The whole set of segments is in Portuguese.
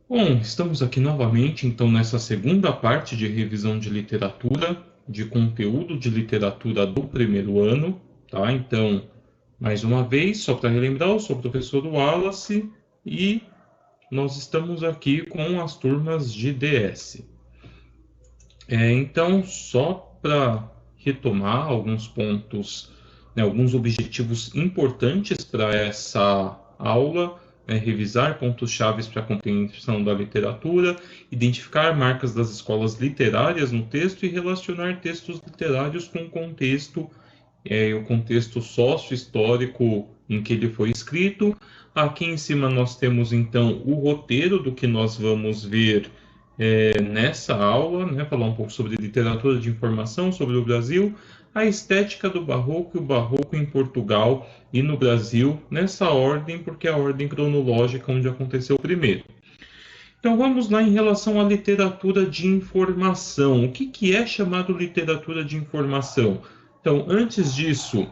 Bom, estamos aqui novamente, então, nessa segunda parte de revisão de literatura, de conteúdo de literatura do primeiro ano, tá? Então, mais uma vez, só para relembrar, eu sou o professor Wallace e nós estamos aqui com as turmas de DS. Então, só para retomar alguns pontos, né, alguns objetivos importantes para essa aula, revisar pontos-chave para a compreensão da literatura, identificar marcas das escolas literárias no texto e relacionar textos literários com o contexto sócio-histórico em que ele foi escrito. Aqui em cima nós temos então o roteiro do que nós vamos ver nessa aula, né, falar um pouco sobre literatura de informação, sobre o Brasil, a estética do Barroco e o Barroco em Portugal e no Brasil, nessa ordem, porque é a ordem cronológica onde aconteceu primeiro. Então vamos lá em relação à literatura de informação. O que é chamado literatura de informação? Então, antes disso,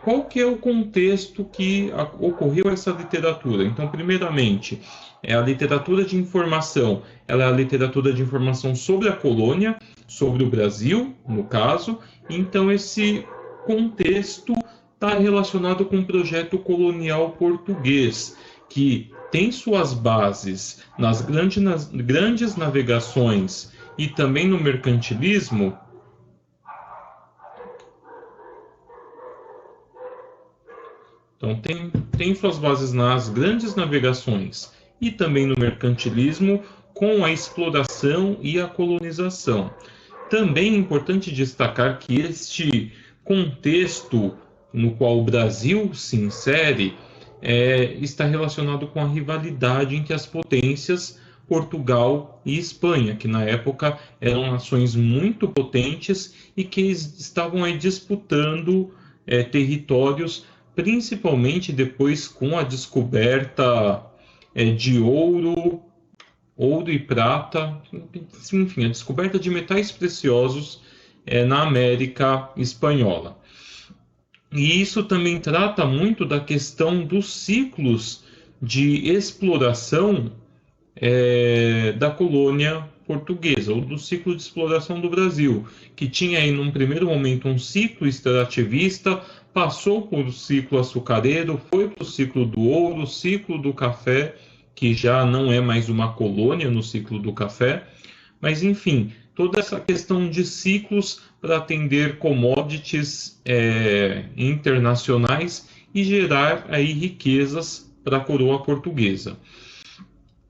qual que é o contexto que ocorreu essa literatura? Então, primeiramente, a literatura de informação, ela é a literatura de informação sobre a colônia, sobre o Brasil, no caso. Então, esse contexto está relacionado com o projeto colonial português, que tem suas bases nas grandes navegações e também no mercantilismo. Então, tem suas bases nas grandes navegações e também no mercantilismo, com a exploração e a colonização. Também é importante destacar que este contexto no qual o Brasil se insere está relacionado com a rivalidade entre as potências Portugal e Espanha, que na época eram nações muito potentes e que estavam aí disputando territórios, principalmente depois com a descoberta de ouro e prata, enfim, a descoberta de metais preciosos na América Espanhola. E isso também trata muito da questão dos ciclos de exploração da colônia portuguesa, ou do ciclo de exploração do Brasil, que tinha aí num primeiro momento um ciclo extrativista, passou por o ciclo açucareiro, foi para o ciclo do ouro, ciclo do café, que já não é mais uma colônia no ciclo do café, mas enfim, toda essa questão de ciclos para atender commodities internacionais e gerar aí riquezas para a coroa portuguesa.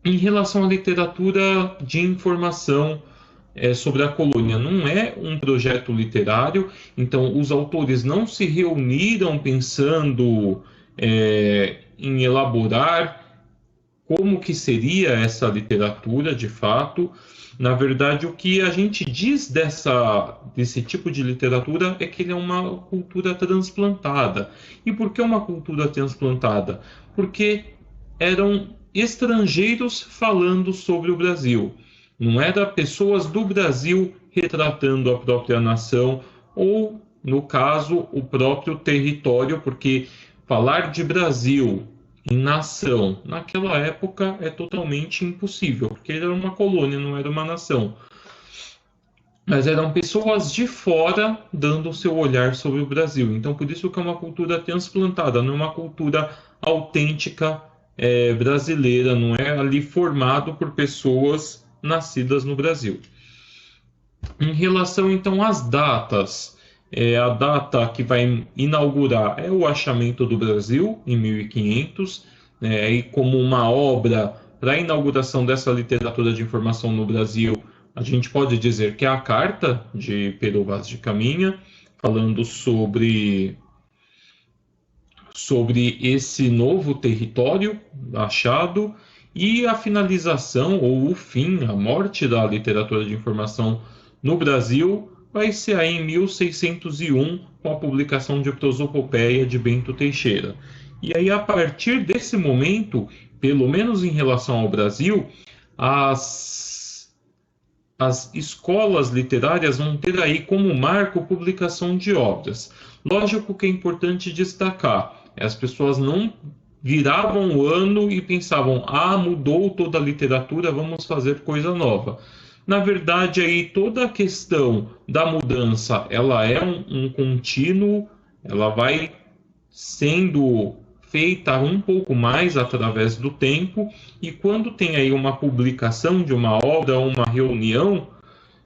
Em relação à literatura de informação sobre a colônia, não é um projeto literário, então os autores não se reuniram pensando em elaborar como que seria essa literatura de fato. Na verdade, o que a gente diz desse tipo de literatura é que ele é uma cultura transplantada. E por que uma cultura transplantada? Porque eram estrangeiros falando sobre o Brasil. Não era pessoas do Brasil retratando a própria nação ou, no caso, o próprio território, porque falar de Brasil em nação, naquela época é totalmente impossível, porque ele era uma colônia, não era uma nação. Mas eram pessoas de fora dando o seu olhar sobre o Brasil. Então, por isso que é uma cultura transplantada, não é uma cultura autêntica brasileira, não é ali formado por pessoas nascidas no Brasil. Em relação, então, às datas, a data que vai inaugurar é o achamento do Brasil, em 1500, e como uma obra para a inauguração dessa literatura de informação no Brasil, a gente pode dizer que é a Carta de Pero Vaz de Caminha, falando sobre esse novo território achado, e a finalização, ou o fim, a morte da literatura de informação no Brasil vai ser aí em 1601, com a publicação de Prosopopeia de Bento Teixeira. E aí, a partir desse momento, pelo menos em relação ao Brasil, as escolas literárias vão ter aí como marco publicação de obras. Lógico que é importante destacar, as pessoas não viravam o ano e pensavam, mudou toda a literatura, vamos fazer coisa nova. Na verdade, aí toda a questão da mudança, ela é um contínuo, ela vai sendo feita um pouco mais através do tempo, e quando tem aí uma publicação de uma obra, uma reunião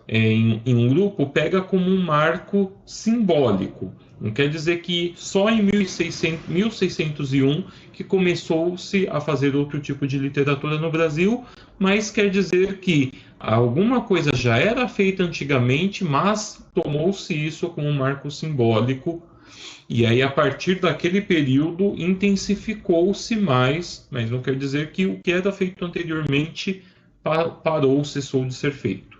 em um grupo, pega como um marco simbólico. Não quer dizer que só em 1601 que começou-se a fazer outro tipo de literatura no Brasil, mas quer dizer que alguma coisa já era feita antigamente, mas tomou-se isso como um marco simbólico. E aí, a partir daquele período, intensificou-se mais, mas não quer dizer que o que era feito anteriormente parou, cessou de ser feito.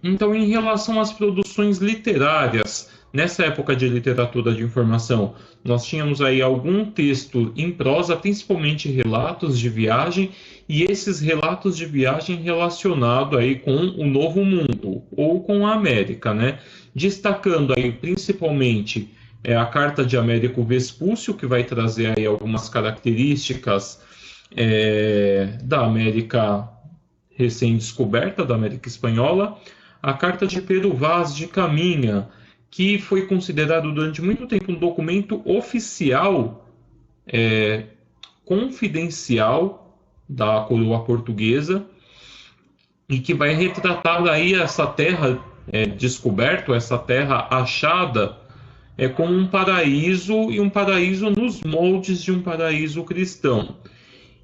Então, em relação às produções literárias, nessa época de literatura de informação, nós tínhamos aí algum texto em prosa, principalmente relatos de viagem, e esses relatos de viagem relacionados aí com o Novo Mundo, ou com a América, né? Destacando aí principalmente a Carta de Américo Vespúcio, que vai trazer aí algumas características da América recém-descoberta, da América Espanhola, a Carta de Pero Vaz de Caminha, que foi considerado durante muito tempo um documento oficial, confidencial da coroa portuguesa, e que vai retratar aí essa terra descoberta, essa terra achada, como um paraíso, e um paraíso nos moldes de um paraíso cristão.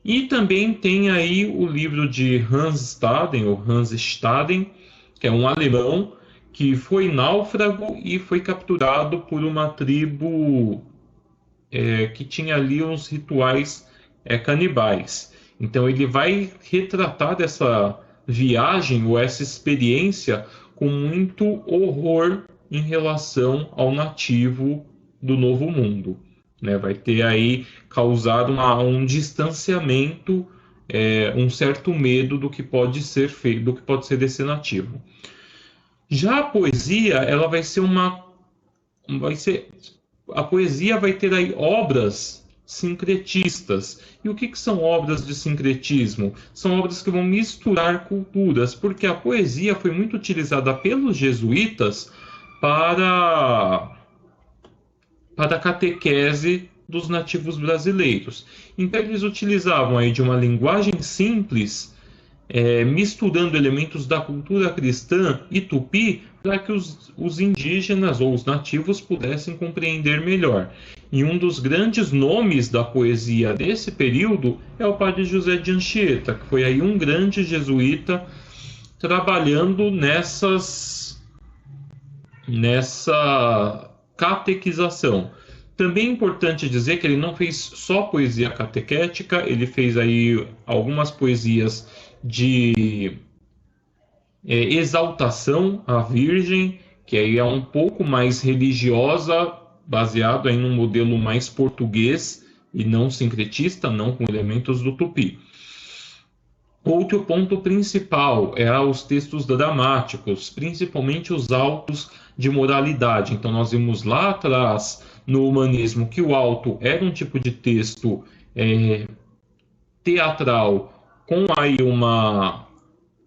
E também tem aí o livro de Hans Staden, ou Hans Staden, que é um alemão que foi náufrago e foi capturado por uma tribo que tinha ali uns rituais canibais. Então ele vai retratar essa viagem ou essa experiência com muito horror em relação ao nativo do Novo Mundo. Vai ter aí causado um distanciamento, um certo medo do que pode ser feito, do que pode ser desse nativo. Já a poesia, ela a poesia vai ter aí obras sincretistas. E o que são obras de sincretismo? São obras que vão misturar culturas, porque a poesia foi muito utilizada pelos jesuítas para a catequese dos nativos brasileiros. Então eles utilizavam aí de uma linguagem simples, misturando elementos da cultura cristã e tupi, para que os indígenas ou os nativos pudessem compreender melhor. E um dos grandes nomes da poesia desse período é o padre José de Anchieta, que foi aí um grande jesuíta trabalhando nessa catequização. Também é importante dizer que ele não fez só poesia catequética, ele fez aí algumas poesias de exaltação à Virgem, que aí é um pouco mais religiosa, baseado em um modelo mais português e não sincretista, não com elementos do tupi. Outro ponto principal os textos dramáticos, principalmente os autos de moralidade. Então nós vimos lá atrás, no humanismo, que o auto era um tipo de texto teatral com aí uma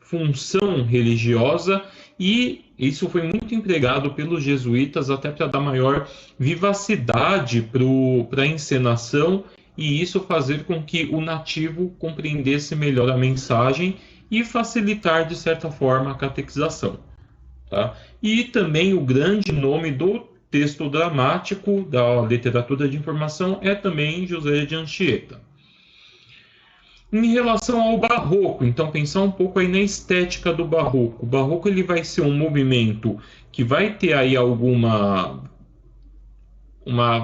função religiosa, e isso foi muito empregado pelos jesuítas até para dar maior vivacidade para a encenação, e isso fazer com que o nativo compreendesse melhor a mensagem e facilitar, de certa forma, a catequização. Tá? E também o grande nome do texto dramático da literatura de informação é também José de Anchieta. Em relação ao barroco, então pensar um pouco aí na estética do barroco. O barroco ele vai ser um movimento que vai ter aí uma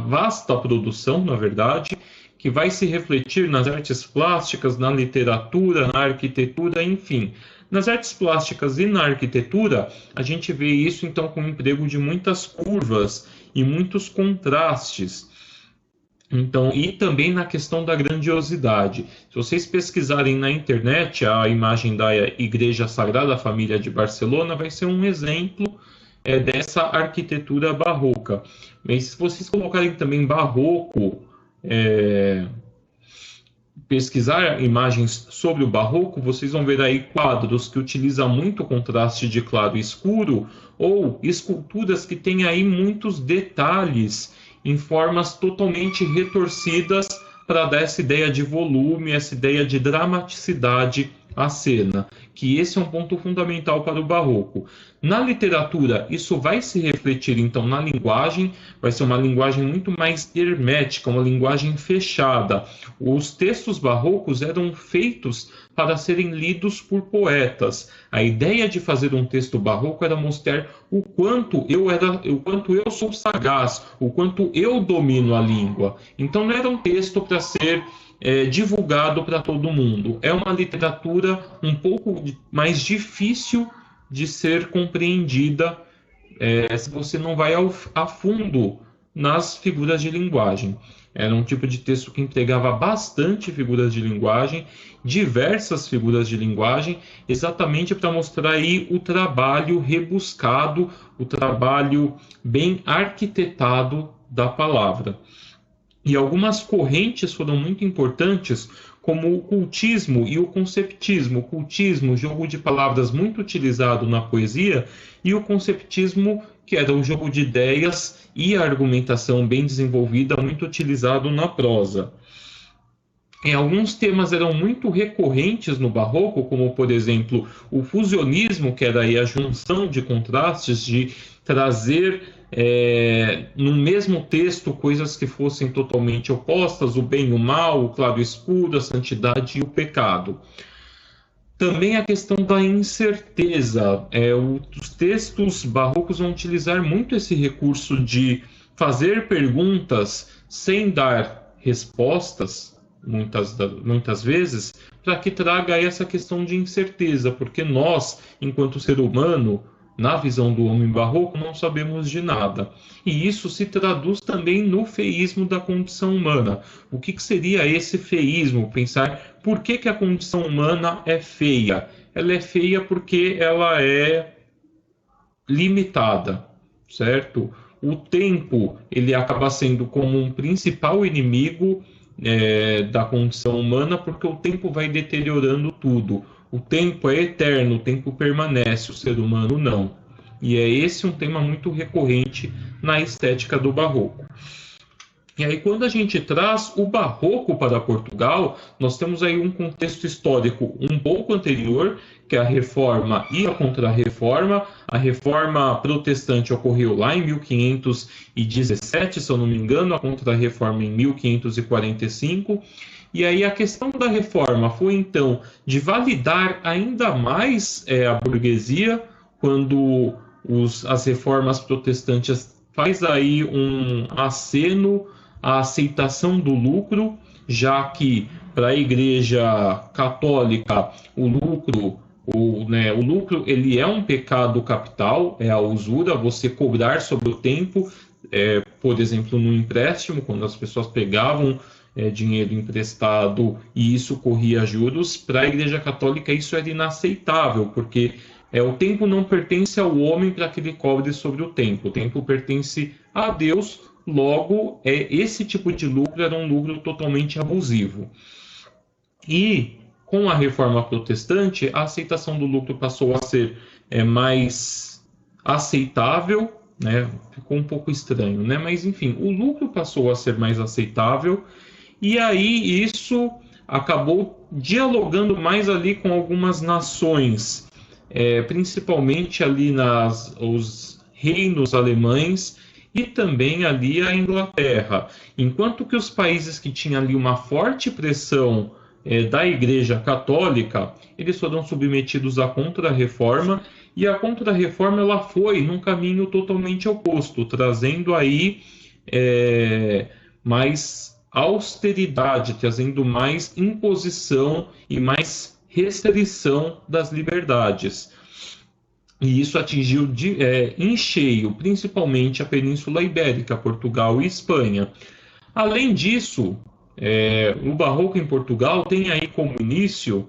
vasta produção, na verdade, que vai se refletir nas artes plásticas, na literatura, na arquitetura, enfim. Nas artes plásticas e na arquitetura, a gente vê isso então com o emprego de muitas curvas e muitos contrastes. Então, e também na questão da grandiosidade. Se vocês pesquisarem na internet, a imagem da Igreja Sagrada Família de Barcelona vai ser um exemplo dessa arquitetura barroca. Mas se vocês colocarem também barroco pesquisar imagens sobre o barroco, vocês vão ver aí quadros que utilizam muito contraste de claro e escuro, ou esculturas que têm aí muitos detalhes em formas totalmente retorcidas para dar essa ideia de volume, essa ideia de dramaticidade à cena, que esse é um ponto fundamental para o barroco. Na literatura, isso vai se refletir então na linguagem, vai ser uma linguagem muito mais hermética, uma linguagem fechada. Os textos barrocos eram feitos para serem lidos por poetas. A ideia de fazer um texto barroco era mostrar o quanto eu sou sagaz, o quanto eu domino a língua. Então não era um texto para ser divulgado para todo mundo. É uma literatura um pouco mais difícil de ser compreendida se você não vai a fundo nas figuras de linguagem. Era um tipo de texto que entregava bastante figuras de linguagem, diversas figuras de linguagem, exatamente para mostrar aí o trabalho rebuscado, o trabalho bem arquitetado da palavra. E algumas correntes foram muito importantes, como o cultismo e o conceptismo. O cultismo, jogo de palavras muito utilizado na poesia, e o conceptismo, que era o jogo de ideias e a argumentação bem desenvolvida, muito utilizado na prosa. Alguns temas eram muito recorrentes no barroco, como, por exemplo, o fusionismo, que era aí a junção de contrastes, de trazer no mesmo texto coisas que fossem totalmente opostas, o bem e o mal, o claro e o escuro, a santidade e o pecado. Também a questão da incerteza. Os textos barrocos vão utilizar muito esse recurso de fazer perguntas sem dar respostas, muitas vezes, para que traga essa questão de incerteza, porque nós, enquanto ser humano, na visão do homem barroco, não sabemos de nada. E isso se traduz também no feísmo da condição humana. O que seria esse feísmo? Pensar por que a condição humana é feia? Ela é feia porque ela é limitada, certo? O tempo, ele acaba sendo como um principal inimigo da condição humana, porque o tempo vai deteriorando tudo. O tempo é eterno, o tempo permanece, o ser humano não. E é esse um tema muito recorrente na estética do barroco. E aí, quando a gente traz o barroco para Portugal, nós temos aí um contexto histórico um pouco anterior, que é a Reforma e a Contra-Reforma. A Reforma Protestante ocorreu lá em 1517, se eu não me engano, a Contra-Reforma em 1545. E aí a questão da reforma foi, então, de validar ainda mais a burguesia, quando as reformas protestantes faz aí um aceno à aceitação do lucro, já que para a Igreja Católica o lucro ele é um pecado capital, é a usura, você cobrar sobre o tempo, por exemplo, no empréstimo, quando as pessoas pegavam dinheiro emprestado e isso corria juros. Para a Igreja Católica isso era inaceitável, porque o tempo não pertence ao homem para que ele cobre sobre o tempo pertence a Deus, logo esse tipo de lucro era um lucro totalmente abusivo. E com a Reforma Protestante, a aceitação do lucro passou a ser mais aceitável, né? Ficou um pouco estranho, né? Mas enfim, o lucro passou a ser mais aceitável. E aí isso acabou dialogando mais ali com algumas nações, principalmente ali os reinos alemães e também ali a Inglaterra. Enquanto que os países que tinham ali uma forte pressão da Igreja Católica, eles foram submetidos à Contra-Reforma, e a Contra-Reforma ela foi num caminho totalmente oposto, trazendo aí mais austeridade, trazendo mais imposição e mais restrição das liberdades. E isso atingiu em cheio, principalmente a Península Ibérica, Portugal e Espanha. Além disso, o Barroco em Portugal tem aí como início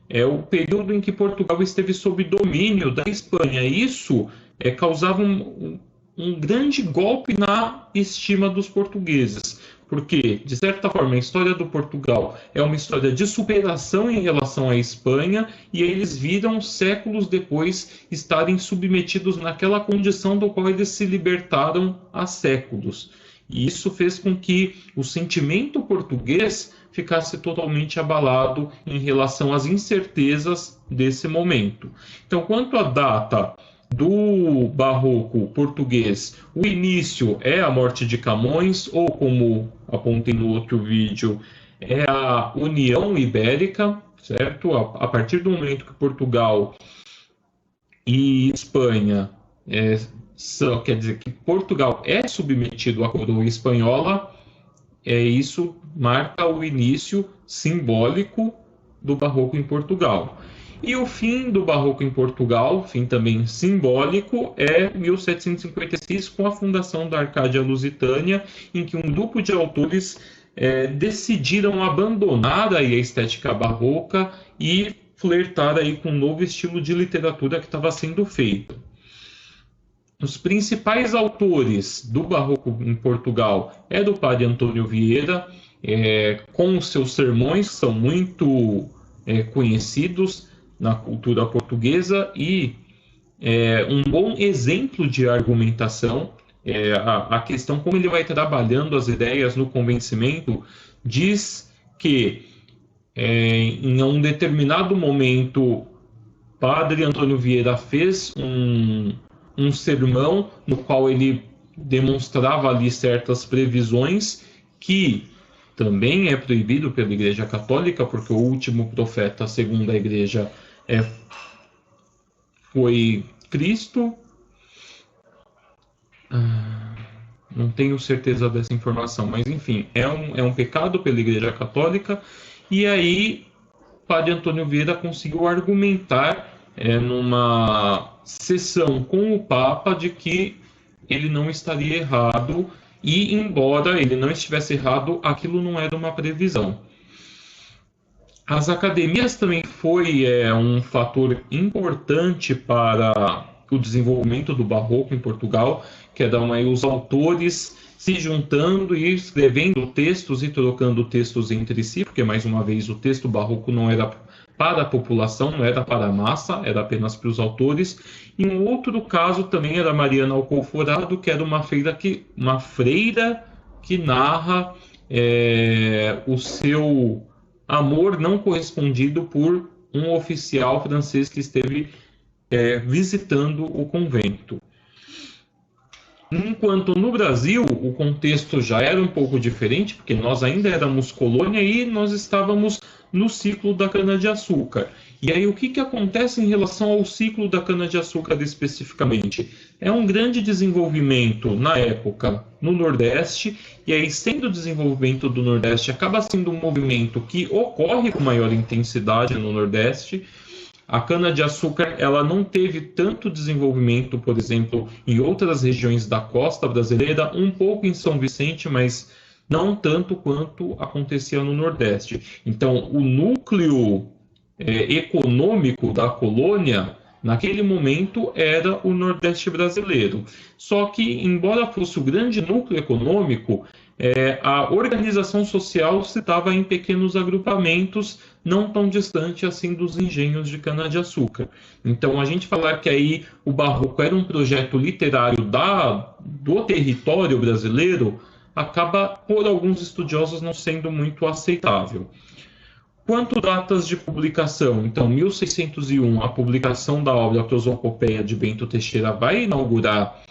o período em que Portugal esteve sob domínio da Espanha. Isso causava um grande golpe na estima dos portugueses, porque, de certa forma, a história do Portugal é uma história de superação em relação à Espanha, e eles viram séculos depois estarem submetidos naquela condição do qual eles se libertaram há séculos. E isso fez com que o sentimento português ficasse totalmente abalado em relação às incertezas desse momento. Então, quanto à data do barroco português, o início é a morte de Camões, ou como apontei no outro vídeo, é a União Ibérica, certo? A partir do momento que Portugal e Espanha, quer dizer que Portugal é submetido à coroa espanhola, isso marca o início simbólico do barroco em Portugal. E o fim do barroco em Portugal, fim também simbólico, é 1756, com a fundação da Arcádia Lusitânia, em que um grupo de autores decidiram abandonar aí a estética barroca e flertar aí com um novo estilo de literatura que estava sendo feito. Os principais autores do barroco em Portugal é do padre Antônio Vieira, com os seus sermões, que são muito conhecidos na cultura portuguesa, e um bom exemplo de argumentação. A questão como ele vai trabalhando as ideias no convencimento diz que em um determinado momento padre Antônio Vieira fez um sermão no qual ele demonstrava ali certas previsões que também é proibido pela Igreja Católica, porque o último profeta, segundo a Igreja, foi Cristo. Não tenho certeza dessa informação, mas enfim, é um pecado pela Igreja Católica. E aí, o padre Antônio Vieira conseguiu argumentar numa sessão com o Papa de que ele não estaria errado, e embora ele não estivesse errado, aquilo não era uma previsão. As academias também foi um fator importante para o desenvolvimento do barroco em Portugal, que eram aí os autores se juntando e escrevendo textos e trocando textos entre si, porque, mais uma vez, o texto barroco não era para a população, não era para a massa, era apenas para os autores. E um outro caso também era Mariana Alcoforado, que era uma freira que narra o seu amor não correspondido por um oficial francês que esteve visitando o convento. Enquanto no Brasil o contexto já era um pouco diferente, porque nós ainda éramos colônia e nós estávamos no ciclo da cana-de-açúcar. E aí o que acontece em relação ao ciclo da cana-de-açúcar especificamente? É um grande desenvolvimento na época no Nordeste, e aí sendo o desenvolvimento do Nordeste acaba sendo um movimento que ocorre com maior intensidade no Nordeste. A cana-de-açúcar ela não teve tanto desenvolvimento, por exemplo, em outras regiões da costa brasileira, um pouco em São Vicente, mas não tanto quanto acontecia no Nordeste. Então, o núcleo econômico da colônia, naquele momento, era o Nordeste brasileiro. Só que, embora fosse o grande núcleo econômico, a organização social se dava em pequenos agrupamentos, não tão distante assim dos engenhos de cana-de-açúcar. Então, a gente falar que aí o barroco era um projeto literário do território brasileiro acaba, por alguns estudiosos, não sendo muito aceitável. Quanto datas de publicação? Então, 1601, a publicação da obra Prosopopeia de Bento Teixeira vai inaugurar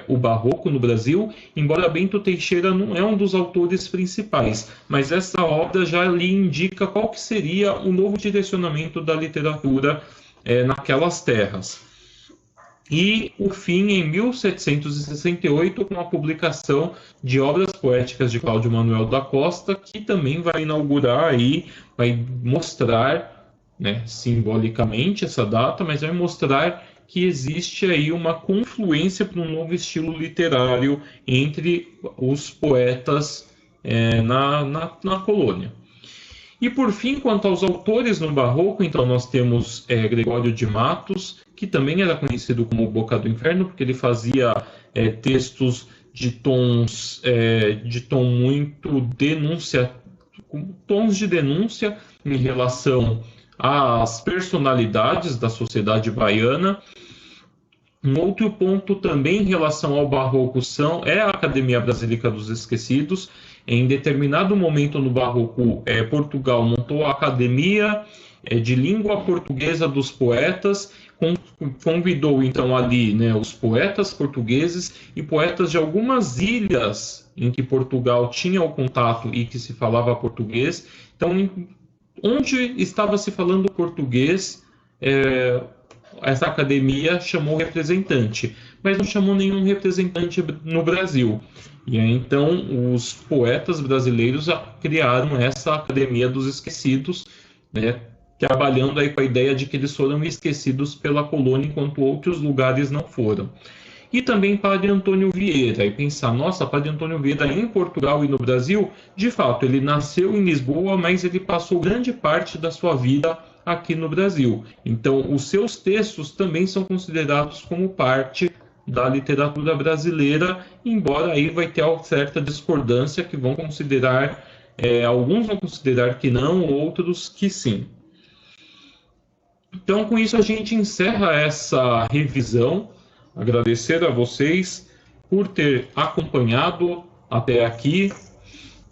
o barroco no Brasil, embora Bento Teixeira não é um dos autores principais, mas essa obra já lhe indica qual que seria o novo direcionamento da literatura naquelas terras. E o fim em 1768, com a publicação de obras poéticas de Cláudio Manuel da Costa, que também vai inaugurar aí, vai mostrar, simbolicamente essa data, mas vai mostrar que existe aí uma confluência para um novo estilo literário entre os poetas na colônia. E por fim, quanto aos autores no barroco, então nós temos Gregório de Matos, que também era conhecido como Boca do Inferno, porque ele fazia textos de tons de tom muito denúncia, tons de denúncia em relação às personalidades da sociedade baiana. Um outro ponto também em relação ao barroco é a Academia Brasílica dos Esquecidos. Em determinado momento no barroco, Portugal montou a Academia de Língua Portuguesa dos Poetas, convidou então ali, né, os poetas portugueses e poetas de algumas ilhas em que Portugal tinha o contato e que se falava português. Então, onde estava se falando português, essa academia chamou representante, mas não chamou nenhum representante no Brasil. E aí, então, os poetas brasileiros criaram essa Academia dos Esquecidos, né, trabalhando aí com a ideia de que eles foram esquecidos pela colônia, enquanto outros lugares não foram. E também Padre Antônio Vieira, e pensar, nossa, Padre Antônio Vieira em Portugal e no Brasil, de fato, ele nasceu em Lisboa, mas ele passou grande parte da sua vida aqui no Brasil. Então, os seus textos também são considerados como parte da literatura brasileira, embora aí vai ter uma certa discordância, que vão considerar, alguns vão considerar que não, outros que sim. Então, com isso, a gente encerra essa revisão. Agradecer a vocês por ter acompanhado até aqui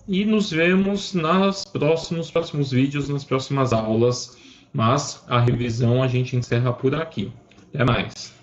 e nos vemos nos próximos vídeos, nas próximas aulas. Mas a revisão a gente encerra por aqui. Até mais.